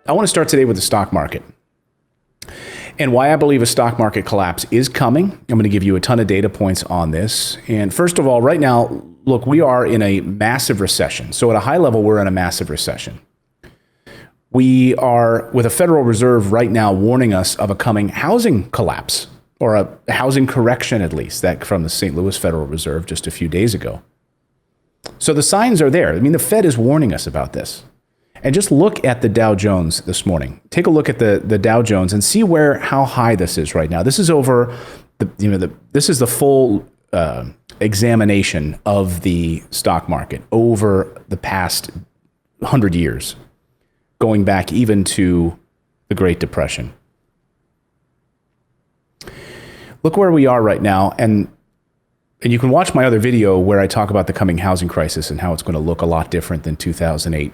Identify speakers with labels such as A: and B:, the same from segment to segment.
A: I want to start today with the stock market and why I believe a stock market collapse is coming. I'm going to give you a ton of data points on this. And first of all, right now, look, we are in a massive recession. So at a high level, we're in a massive recession. We are with a Federal Reserve right now warning us of a coming housing collapse, or a housing correction at least, that from the St. Louis Federal Reserve just a few days ago. So the signs are there. I mean, the Fed is warning us about this. And just look at the Dow Jones this morning. Take a look at the Dow Jones and see how high this is right now. This is over this is the full examination of the stock market over the past 100 years, going back even to the Great Depression. Look where we are right now, and you can watch my other video where I talk about the coming housing crisis and how it's going to look a lot different than 2008.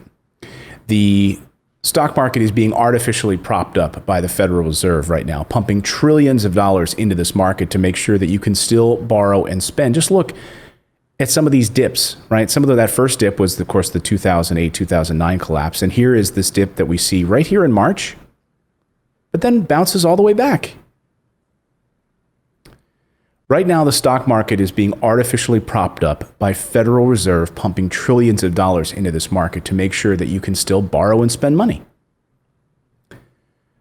A: The stock market is being artificially propped up by the Federal Reserve right now, pumping trillions of dollars into this market to make sure that you can still borrow and spend. Just look at some of these dips, right? That first dip was, of course, the 2008, 2009 collapse. And here is this dip that we see right here in March, but then bounces all the way back. Right now, the stock market is being artificially propped up by Federal Reserve pumping trillions of dollars into this market to make sure that you can still borrow and spend money.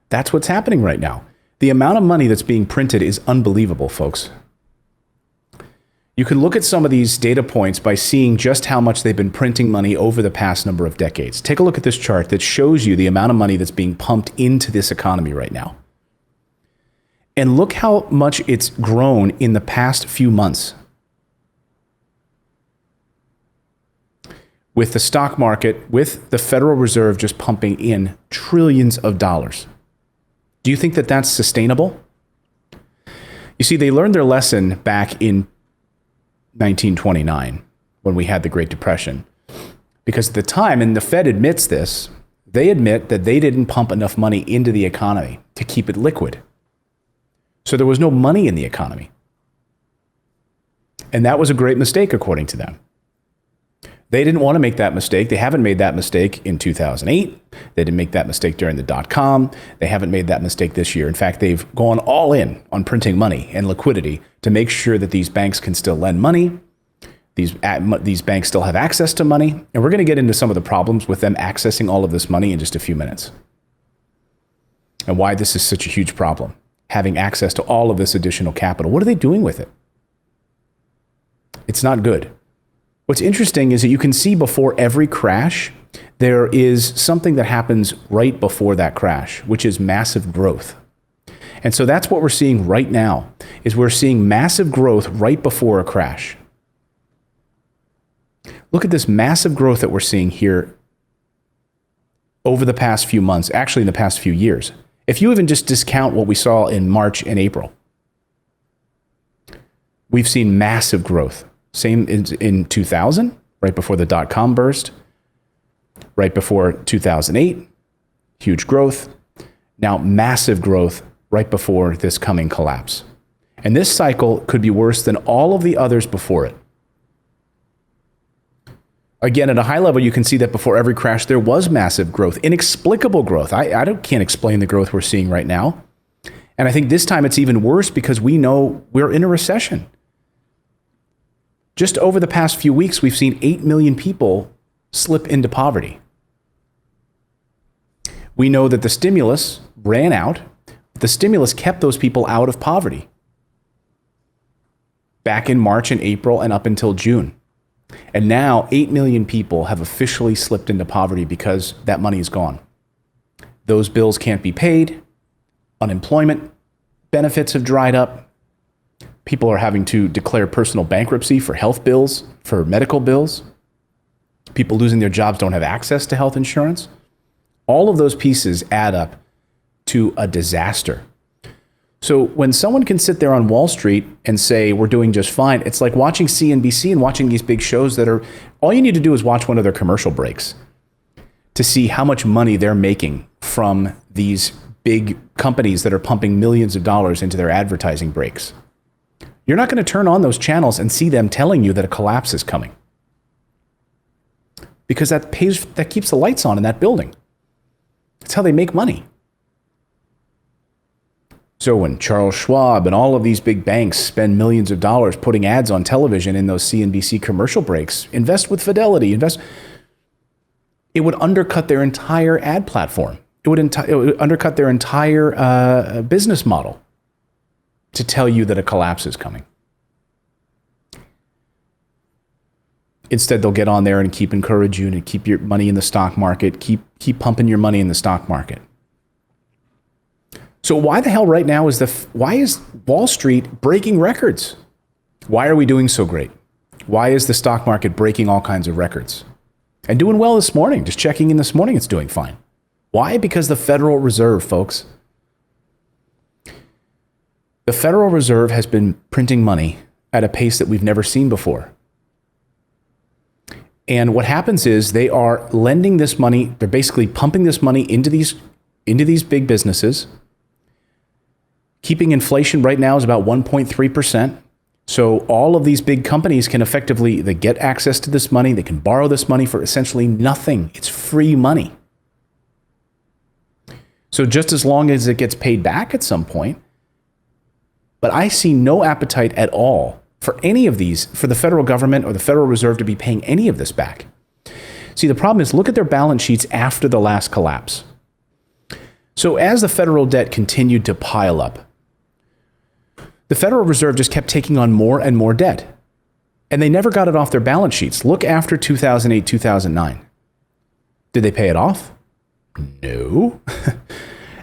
A: That's what's happening right now. The amount of money that's being printed is unbelievable, folks. You can look at some of these data points by seeing just how much they've been printing money over the past number of decades. Take a look at this chart that shows you the amount of money that's being pumped into this economy right now. And look how much it's grown in the past few months. With the stock market, with the Federal Reserve just pumping in trillions of dollars. Do you think that that's sustainable? You see, they learned their lesson back in 1929 when we had the Great Depression. Because at the time, and the Fed admits this, they admit that they didn't pump enough money into the economy to keep it liquid. So there was no money in the economy. And that was a great mistake, according to them. They didn't want to make that mistake. They haven't made that mistake in 2008. They didn't make that mistake during the dot-com. They haven't made that mistake this year. In fact, they've gone all in on printing money and liquidity to make sure that these banks can still lend money. These banks still have access to money. And we're going to get into some of the problems with them accessing all of this money in just a few minutes. And why this is such a huge problem. Having access to all of this additional capital. What are they doing with it? It's not good. What's interesting is that you can see before every crash, there is something that happens right before that crash, which is massive growth. And so that's what we're seeing right now, is we're seeing massive growth right before a crash. Look at this massive growth that we're seeing here over the past few months, actually in the past few years. If you even just discount what we saw in March and April, we've seen massive growth. Same in 2000, right before the dot-com burst, right before 2008, huge growth. Now massive growth right before this coming collapse. And this cycle could be worse than all of the others before it. Again, at a high level, you can see that before every crash, there was massive growth, inexplicable growth. I can't explain the growth we're seeing right now. And I think this time it's even worse because we know we're in a recession. Just over the past few weeks, we've seen 8 million people slip into poverty. We know that the stimulus ran out. The stimulus kept those people out of poverty back in March and April and up until June. And now 8 million people have officially slipped into poverty because that money is gone. Those bills can't be paid. Unemployment benefits have dried up. People are having to declare personal bankruptcy for health bills, for medical bills. People losing their jobs don't have access to health insurance. All of those pieces add up to a disaster. So when someone can sit there on Wall Street and say, we're doing just fine, it's like watching CNBC and watching these big shows that are, all you need to do is watch one of their commercial breaks to see how much money they're making from these big companies that are pumping millions of dollars into their advertising breaks. You're not going to turn on those channels and see them telling you that a collapse is coming. Because that keeps the lights on in that building. That's how they make money. So when Charles Schwab and all of these big banks spend millions of dollars putting ads on television in those CNBC commercial breaks, invest with Fidelity, it would undercut their entire ad platform. It would undercut their entire business model to tell you that a collapse is coming. Instead, they'll get on there and keep encourage you to keep your money in the stock market, keep pumping your money in the stock market. So why the hell right now why is Wall Street breaking records? Why are we doing so great? Why is the stock market breaking all kinds of records? And doing well this morning, just checking in this morning, it's doing fine. Why? Because the Federal Reserve, folks. The Federal Reserve has been printing money at a pace that we've never seen before. And what happens is they are lending this money, they're basically pumping this money into these big businesses. Keeping inflation right now is about 1.3%. So all of these big companies can effectively, they get access to this money. They can borrow this money for essentially nothing. It's free money. So just as long as it gets paid back at some point, but I see no appetite at all for any of these, for the federal government or the Federal Reserve to be paying any of this back. See, the problem is, look at their balance sheets after the last collapse. So as the federal debt continued to pile up, the Federal Reserve just kept taking on more and more debt, and they never got it off their balance sheets. Look after 2008, 2009. Did they pay it off? No.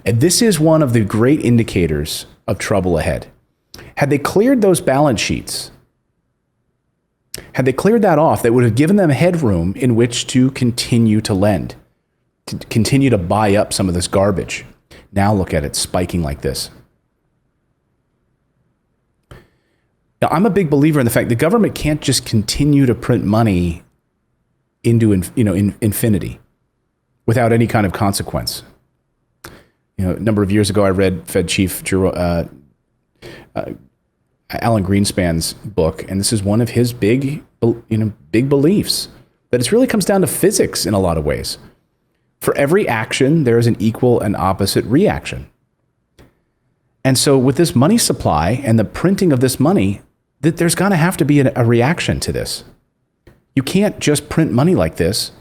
A: And this is one of the great indicators of trouble ahead. Had they cleared those balance sheets, had they cleared that off, that would have given them headroom in which to continue to lend, to continue to buy up some of this garbage. Now look at it spiking like this. Now, I'm a big believer in the fact the government can't just continue to print money into infinity without any kind of consequence. A number of years ago, I read Fed Chief Alan Greenspan's book, and this is one of his big beliefs, that it really comes down to physics in a lot of ways. For every action, there is an equal and opposite reaction. And so with this money supply and the printing of this money, that there's going to have to be a reaction to this. You can't just print money like this,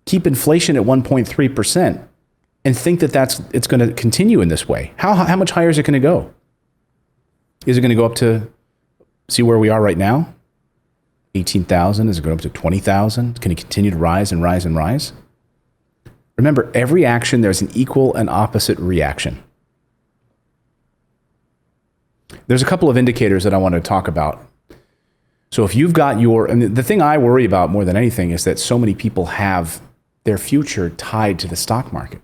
A: keep inflation at 1.3%, and think that it's going to continue in this way. How much higher is it going to go? Is it going to go up to, see where we are right now? 18,000? Is it going up to 20,000? Can it continue to rise and rise and rise? Remember, every action, there's an equal and opposite reaction. There's a couple of indicators that I want to talk about. So if you've got and the thing I worry about more than anything is that so many people have their future tied to the stock market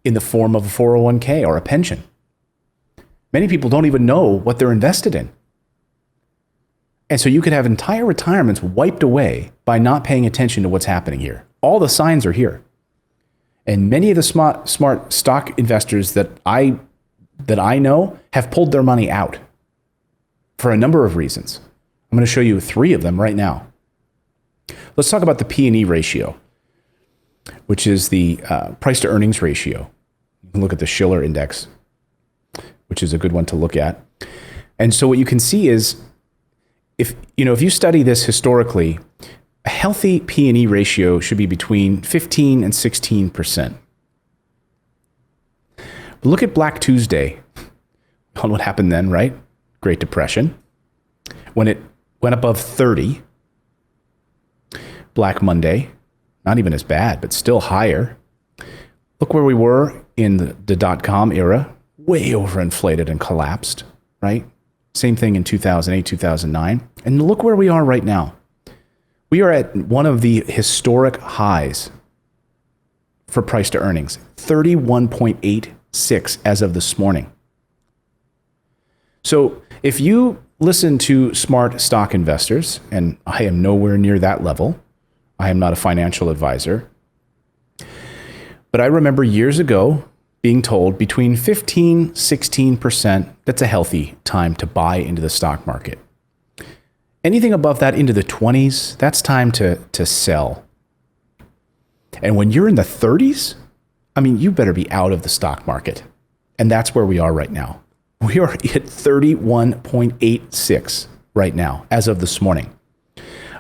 A: in the form of a 401k or a pension. Many people don't even know what they're invested in. And so you could have entire retirements wiped away by not paying attention to what's happening here. All the signs are here. And many of the smart stock investors that I know have pulled their money out for a number of reasons. I'm going to show you 3 of them right now. Let's talk about the P&E ratio, which is the price to earnings ratio. You can look at the Shiller index, which is a good one to look at. And so what you can see is, if you study this historically, a healthy P&E ratio should be between 15 and 16%. Look at Black Tuesday. On what happened then, right? Great Depression. When it went above 30. Black Monday, not even as bad, but still higher. Look where we were in the dot-com era, way overinflated and collapsed, right? Same thing in 2008, 2009. And look where we are right now. We are at one of the historic highs for price to earnings, 31.86 as of this morning. So if you listen to smart stock investors, and I am nowhere near that level, I am not a financial advisor, but I remember years ago being told between 15, 16%, that's a healthy time to buy into the stock market. Anything above that into the 20s, that's time to sell. And when you're in the 30s, I mean, you better be out of the stock market. And that's where we are right now. We are at 31.86 right now, as of this morning.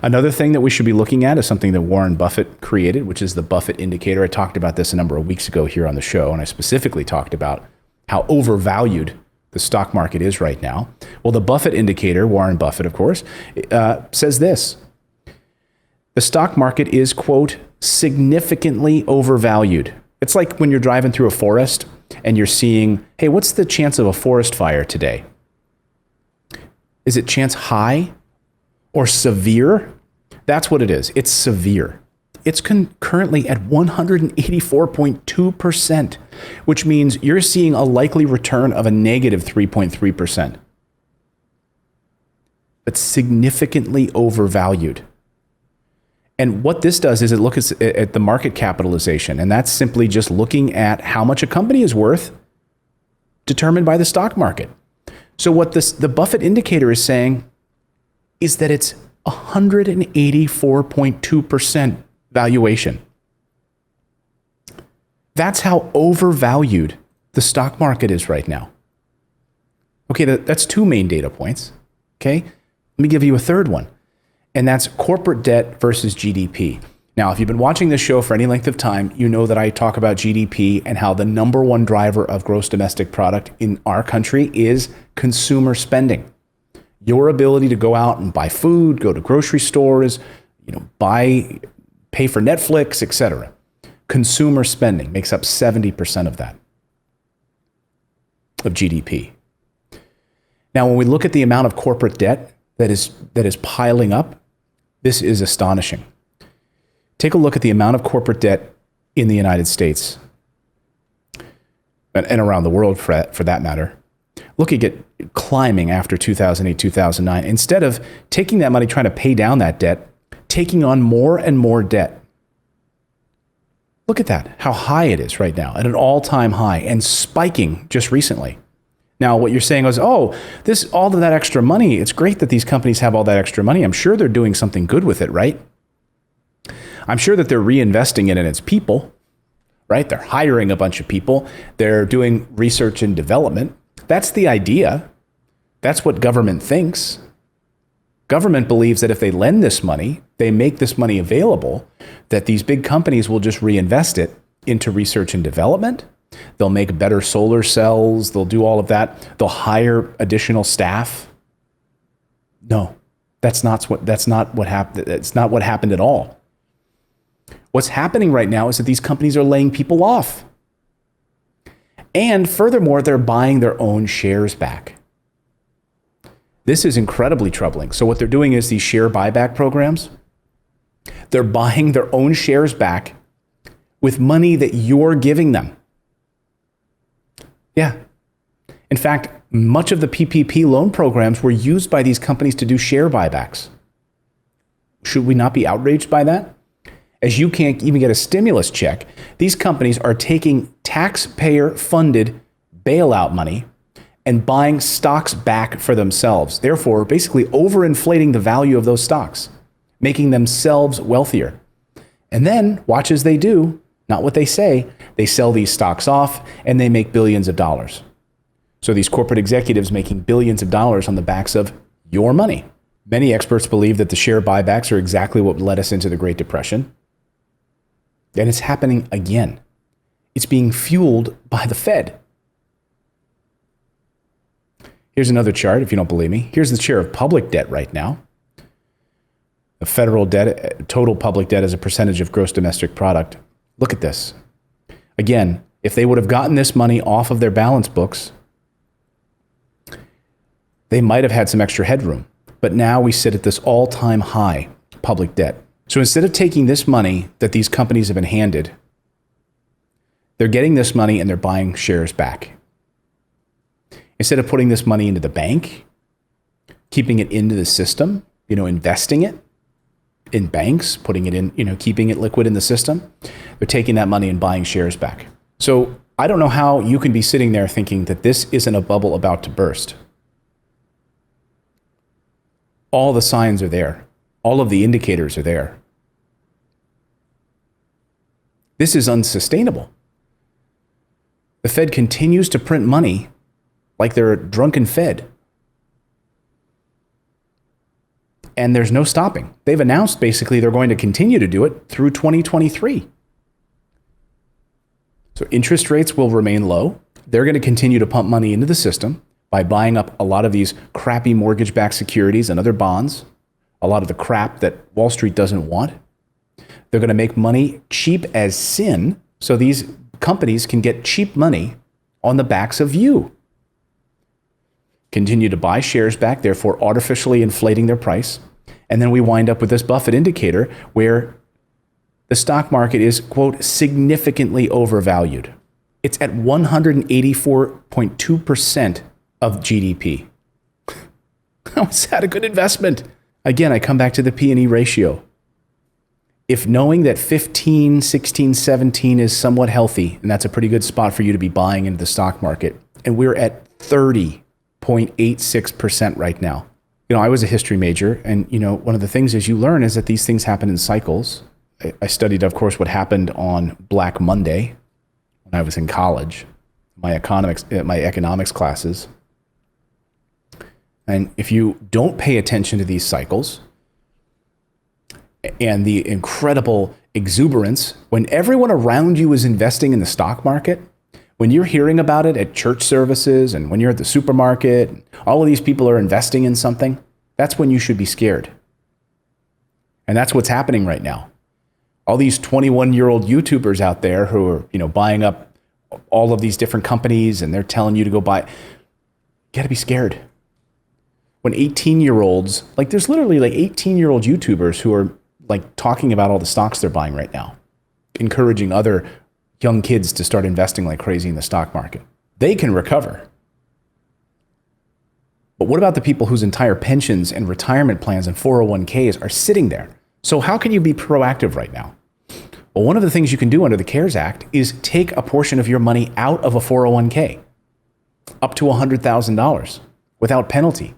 A: Another thing that we should be looking at is something that Warren Buffett created, which is the Buffett Indicator. I talked about this a number of weeks ago here on the show, and I specifically talked about how overvalued the stock market is right now. Well, the Buffett Indicator, Warren Buffett, of course, says this. The stock market is, quote, significantly overvalued. It's like when you're driving through a forest and you're seeing, hey, what's the chance of a forest fire today? Is it chance high or severe? That's what it is. It's severe. It's currently at 184.2%, which means you're seeing a likely return of a negative 3.3%. But significantly overvalued. And what this does is it looks at the market capitalization, and that's simply just looking at how much a company is worth determined by the stock market. So what the Buffett Indicator is saying is that it's 184.2% valuation. That's how overvalued the stock market is right now. Okay, that's two main data points. Okay, let me give you a third one, and that's corporate debt versus GDP. Now, if you've been watching this show for any length of time, you know that I talk about GDP and how the number one driver of gross domestic product in our country is consumer spending. Your ability to go out and buy food, go to grocery stores, pay for Netflix, etc. Consumer spending makes up 70% of that, of GDP. Now, when we look at the amount of corporate debt that is piling up, this is astonishing. Take a look at the amount of corporate debt in the United States and around the world for that matter. Look at it climbing after 2008, 2009. Instead of taking that money, trying to pay down that debt, taking on more and more debt. Look at that, how high it is right now, at an all-time high, and spiking just recently. Now, what you're saying is, all of that extra money, it's great that these companies have all that extra money. I'm sure they're doing something good with it, right? I'm sure that they're reinvesting it in its people, right? They're hiring a bunch of people. They're doing research and development. That's the idea. That's what government thinks. Government believes that if they lend this money, they make this money available, that these big companies will just reinvest it into research and development. They'll make better solar cells. They'll do all of that. They'll hire additional staff. No, that's not what happened. It's not what happened at all. What's happening right now is that these companies are laying people off. And furthermore, they're buying their own shares back. This is incredibly troubling. So what they're doing is these share buyback programs, they're buying their own shares back with money that you're giving them. Yeah. In fact, much of the PPP loan programs were used by these companies to do share buybacks. Should we not be outraged by that? As you can't even get a stimulus check, these companies are taking taxpayer-funded bailout money and buying stocks back for themselves, therefore basically overinflating the value of those stocks, making themselves wealthier. And then, watch as they do, not what they say, they sell these stocks off and they make billions of dollars. So these corporate executives making billions of dollars on the backs of your money. Many experts believe that the share buybacks are exactly what led us into the Great Depression. And it's happening again. It's being fueled by the Fed. Here's another chart, if you don't believe me. Here's the share of public debt right now. The federal debt, total public debt as a percentage of gross domestic product. Look at this. Again, if they would have gotten this money off of their balance books, they might have had some extra headroom. But now we sit at this all-time high public debt. So instead of taking this money that these companies have been handed, they're getting this money and they're buying shares back. Instead of putting this money into the bank, keeping it into the system, investing it in banks, putting it in, keeping it liquid in the system, they're taking that money and buying shares back. So I don't know how you can be sitting there thinking that this isn't a bubble about to burst. All the signs are there. All of the indicators are there. This is unsustainable. The Fed continues to print money like they're a drunken Fed. And there's no stopping. They've announced basically they're going to continue to do it through 2023. So interest rates will remain low. They're going to continue to pump money into the system by buying up a lot of these crappy mortgage-backed securities and other bonds, a lot of the crap that Wall Street doesn't want. They're going to make money cheap as sin, so these companies can get cheap money on the backs of you. Continue to buy shares back, therefore artificially inflating their price. And then we wind up with this Buffett Indicator where the stock market is, quote, significantly overvalued. It's at 184.2% of GDP. How is that a good investment? Again, I come back to the P&E ratio. If knowing that 15, 16, 17 is somewhat healthy, and that's a pretty good spot for you to be buying into the stock market, and we're at 30.86% right now. You know, I was a history major, and, you know, one of the things is you learn is that these things happen in cycles. I studied, of course, what happened on Black Monday when I was in college, my economics classes. And if you don't pay attention to these cycles and the incredible exuberance, when everyone around you is investing in the stock market, when you're hearing about it at church services and when you're at the supermarket, all of these people are investing in something, that's when you should be scared. And that's what's happening right now. All these 21-year-old YouTubers out there who are, you know, buying up all of these different companies and they're telling you to go buy, you gotta be scared. When 18-year-olds, like there's literally like 18-year-old YouTubers who are like talking about all the stocks they're buying right now, encouraging other young kids to start investing like crazy in the stock market. They can recover. But what about the people whose entire pensions and retirement plans and 401ks are sitting there? So how can you be proactive right now? Well, one of the things you can do under the CARES Act is take a portion of your money out of a 401k, up to $100,000 without penalty.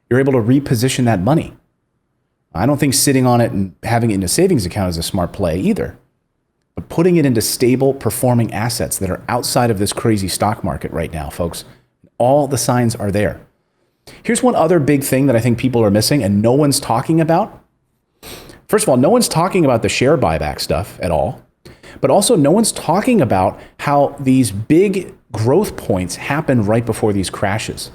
A: You're able to reposition that money. I don't think sitting on it and having it in a savings account is a smart play either. But putting it into stable performing assets that are outside of this crazy stock market right now, folks, all the signs are there. Here's one other big thing that I think people are missing and no one's talking about. First of all, no one's talking about the share buyback stuff at all, but also no one's talking about how these big growth points happen right before these crashes.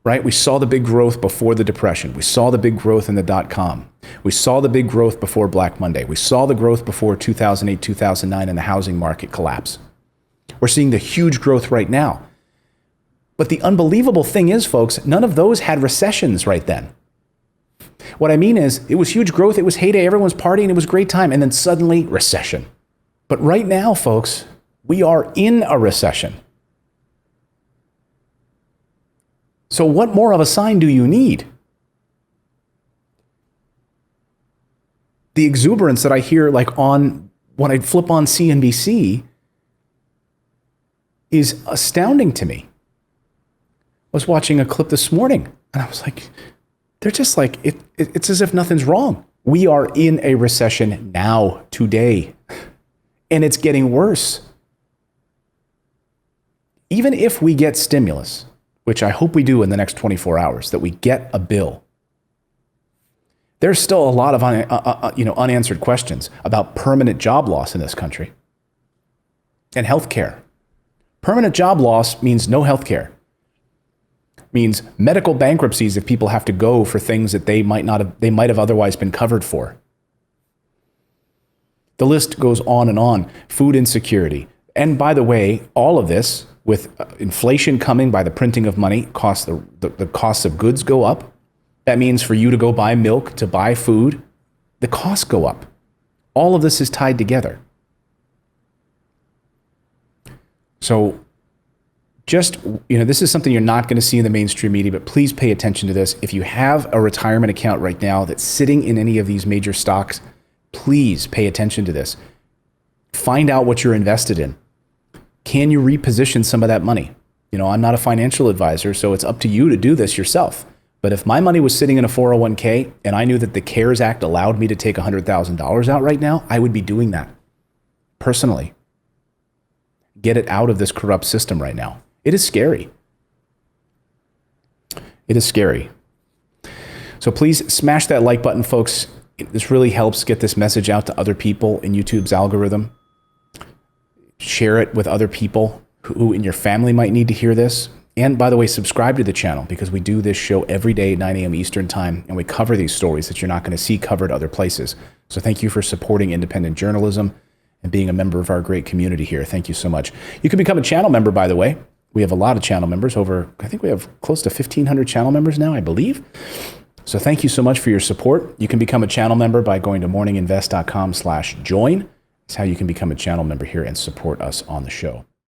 A: Right? We saw the big growth before the Depression. We saw the big growth in the dot-com. We saw the big growth before Black Monday. We saw the growth before 2008, 2009 and the housing market collapse. We're seeing the huge growth right now. But the unbelievable thing is, folks, none of those had recessions right then. What I mean is, it was huge growth, it was heyday, everyone was partying, it was a great time, and then suddenly recession. But right now, folks, we are in a recession. So what more of a sign do you need? The exuberance that I hear like on when I flip on CNBC is astounding to me. I was watching a clip this morning and I was like, they're just like, it's as if nothing's wrong. We are in a recession now, today, and it's getting worse. Even if we get stimulus, which I hope we do in the next 24 hours, that we get a bill, there's still a lot of unanswered questions about permanent job loss in this country and healthcare. Permanent job loss means no healthcare. Means medical bankruptcies if people have to go for things that they might have otherwise been covered for. The list goes on and on. Food insecurity. And by the way, all of this, with inflation coming by the printing of money, the costs of goods go up. That means for you to go buy milk, to buy food, the costs go up. All of this is tied together. So just, this is something you're not going to see in the mainstream media, but please pay attention to this. If you have a retirement account right now that's sitting in any of these major stocks, please pay attention to this. Find out what you're invested in. Can you reposition some of that money? I'm not a financial advisor, so it's up to you to do this yourself. But if my money was sitting in a 401k and I knew that the CARES Act allowed me to take $100,000 out right now, I would be doing that personally. get it out of this corrupt system right now. It is scary. It is scary. So please smash that like button, folks. This really helps get this message out to other people in YouTube's algorithm. Share it with other people who in your family might need to hear this. And by the way, subscribe to the channel because we do this show every day at 9 a.m. Eastern time, and we cover these stories that you're not going to see covered other places. So thank you for supporting independent journalism and being a member of our great community here. Thank you so much. You can become a channel member, by the way. We have a lot of channel members, I think we have close to 1,500 channel members now, I believe. So thank you so much for your support. You can become a channel member by going to morninginvest.com/join. That's how you can become a channel member here and support us on the show.